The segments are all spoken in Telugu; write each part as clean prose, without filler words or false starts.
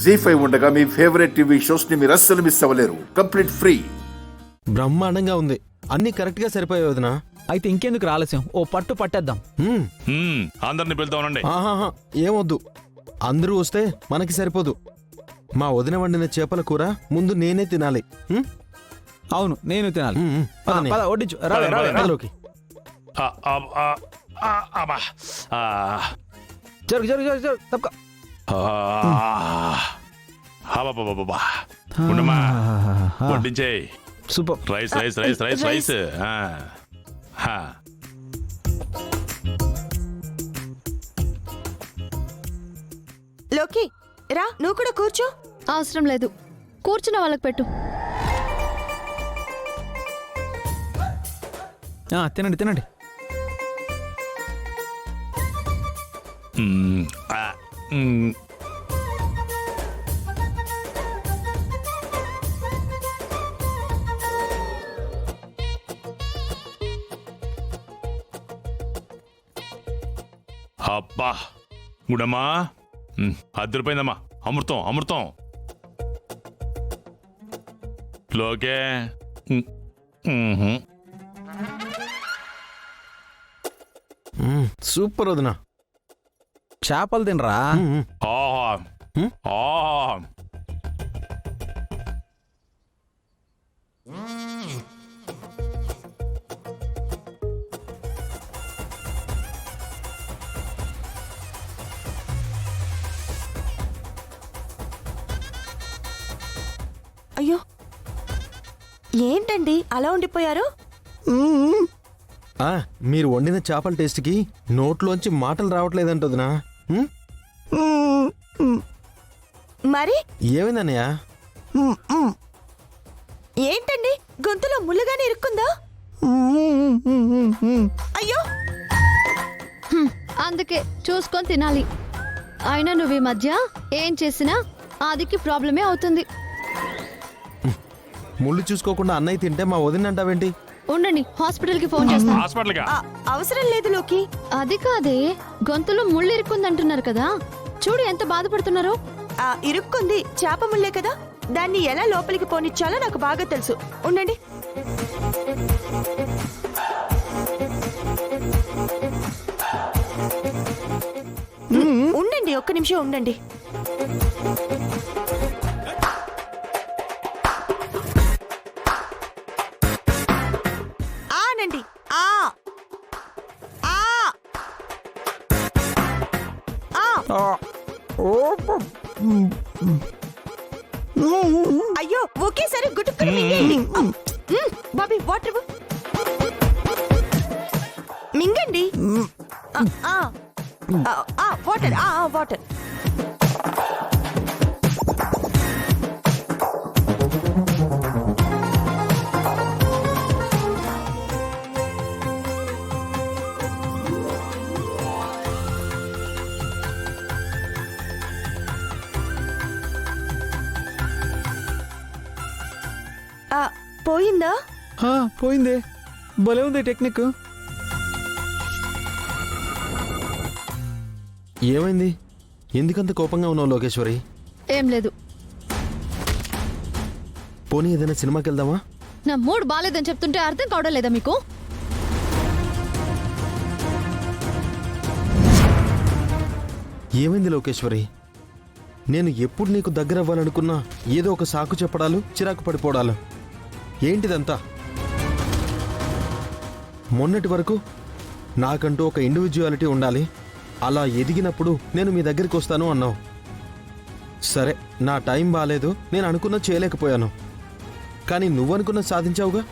జీ5 ఉండగా మీ ఫేవరెట్ టీవీ షోస్ ని మీరు అస్సలు మిస్ అవ్వలేరు. Complete free. బ్రహ్మాండంగా ఉంది. అన్ని కరెక్ట్ గా సరిపోయాయి వదినా. అయితే ఇంకెందుకు ఆలస్యం, ఓ పట్టు పట్టేద్దాం. అందరిని పిలుద్దామనండి. ఆహాహా, ఏమొద్దు. అందరూ వస్తే మనకి సరిపోదు. మా వదిన వండిన చేపల కూర ముందు నేనే తినాలి. అవును, నేను తినాలి. పదని. పద, వడ్డించు. రావే, రావే. అందులోకి. జరుగు జరుగు జరుగు జరుగు, తప్పక. ఉండమ్మా, వడ్డించేయ్. Super. Rice rice rice rice rice. లోకి రా, నువ్వు కూడా కూర్చో. అవసరం లేదు, కూర్చున్న వాళ్ళకి పెట్టు. తినండి తినండి. అబ్బా గుడమ్మా, అద్దరిపోయిందమ్మా. అమృతం అమృతం. లోకే సూపర్ వదినా. చేపలు తినరా. ఆహా ఆహా. అయ్యో, ఏంటండి అలా ఉండిపోయారు? మీరు వండిన చేపల టేస్ట్కి నోట్లోంచి మాటలు రావట్లేదంట వదినా. మరి ఏమైందన్నయ్య? ఏంటండి గొంతులో ముళ్ళుగానే ఇరుక్కుందా? అయ్యో, అందుకే చూసుకొని తినాలి. అయినా నువ్వు ఈ మధ్య ఏం చేసినా ఆదికి ప్రాబ్లమే అవుతుంది. ముళ్ళు చూసుకోకుండా అన్నయ్య తింటే మా వదిన అంటావేంటి? ఉండండి, హాస్పిటల్కి ఫోన్ చేస్తాను. హాస్పిటల్గా అవసరం లేదు లోకి. అది కాదే, గొంతులో ముళ్ళు ఇరుక్కుందంటున్నారు కదా, చూడు ఎంత బాధపడుతున్నారో. ఇరుక్కుంది, చేప ముళ్ళే కదా, దాన్ని ఎలా లోపలికి పోనిచ్చాలో నాకు బాగా తెలుసు. ఉండండి. ఉండండి, ఒక్క నిమిషం ఉండండి. ఆనండి. అయ్యో, ఒకేసారి గుట్టుకుని మింగండి. బాబీ, వాటర్ ఇవ్వు. మింగండి. Water water. పోయిందా? పోయిందే. భలే ఉంది టెక్నిక్. ఏమైంది? ఎందుకంత కోపంగా ఉన్నావు లోకేశ్వరి? ఏం లేదు. పోనీ ఏదైనా సినిమాకి వెళ్దామా? నా మూడ్ బాలేదని చెప్తుంటే అర్థం కావడం లేదా మీకు? ఏమైంది లోకేశ్వరి? నేను ఎప్పుడు నీకు దగ్గర అవ్వాలనుకున్నా ఏదో ఒక సాకు చెప్పడాలు, చిరాకు పడిపోవడాలు. ఏంటిదంతా? మొన్నటి వరకు నాకంటూ ఒక ఇండివిజువాలిటీ ఉండాలి, అలా ఎదిగినప్పుడు నేను మీ దగ్గరికి వస్తాను అన్నావు. సరే, నా టైం బాలేదు, నేను అనుకున్న చేయలేకపోయాను. కానీ నువ్వనుకున్న సాధించావుగా.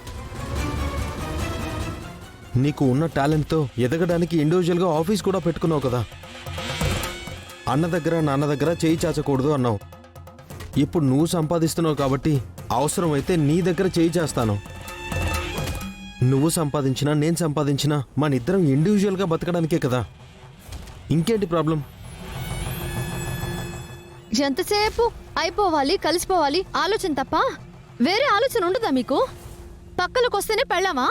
నీకు ఉన్న టాలెంట్తో ఎదగడానికి ఇండివిజువల్గా ఆఫీస్ కూడా పెట్టుకున్నావు కదా. అన్న దగ్గర నాన్న దగ్గర చేయి చాచకూడదు అన్నావు. ఇప్పుడు నువ్వు సంపాదిస్తున్నావు కాబట్టి అవసరమైతే నీ దగ్గర చేయి చేస్తాను. నువ్వు సంపాదించినా నేను సంపాదించినా మన ఇద్దరం ఇండివిజువల్గా బతకడానికే కదా. ఇంకేంటి ప్రాబ్లం? ఎంతసేపు అయిపోవాలి, కలిసిపోవాలి ఆలోచన తప్ప వేరే ఆలోచన ఉండదా మీకు? పక్కలకు వస్తేనే పెళ్ళామా?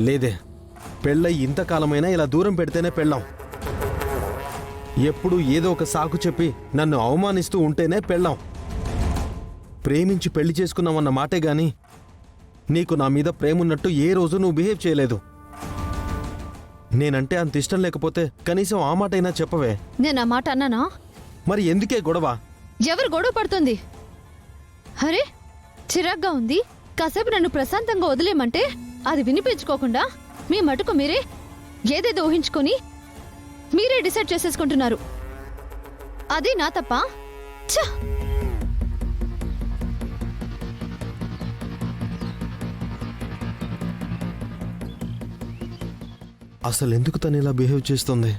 లేదే, పెళ్ళై ఇంతకాలమైనా ఇలా దూరం పెడితేనే పెళ్ళాం. ఎప్పుడు ఏదో ఒక సాకు చెప్పి నన్ను అవమానిస్తూ ఉంటేనే పెళ్ళాం. ప్రేమించి పెళ్లి చేసుకున్నామన్న మాటే గాని నీకు నా మీద ప్రేమున్నట్టు ఏ రోజు నువ్వు బిహేవ్ చేయలేదు. నేనంటే అంత ఇష్టం లేకపోతే కనీసం ఆ మాటైనా చెప్పవే. నేను ఆ మాట అన్నానా? మరి ఎందుకే గొడవ? ఎవరు గొడవ పడుతుంది? అరే చిరాగ్గా ఉంది, కాసేపు నన్ను ప్రశాంతంగా వదిలేమంటే అది వినిపించుకోకుండా మీ మటుకు మీరే ఏదేదో ఊహించుకొని మీరే డిసైడ్ చేసేసుకుంటున్నారు. అది నా తప్ప? ఛ! అసలు ఎందుకు తను ఇలా బిహేవ్ చేస్తుంది?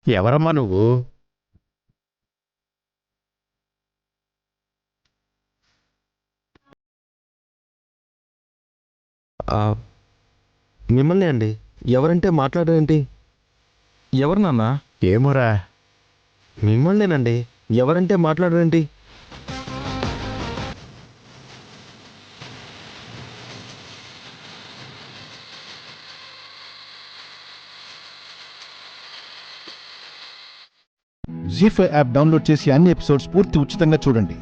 ఎవరమ్మా నువ్వు? మిమ్మల్ని అండి. ఎవరంటే మాట్లాడారేంటి? ఎవరు నాన్న? ఏమోరా. మిమ్మల్నేనండి. ఎవరంటే మాట్లాడారేంటి? జీ5 యాప్ డౌన్లోడ్ చేసి అన్ని ఎపిసోడ్స్ పూర్తి ఉచితంగా చూడండి.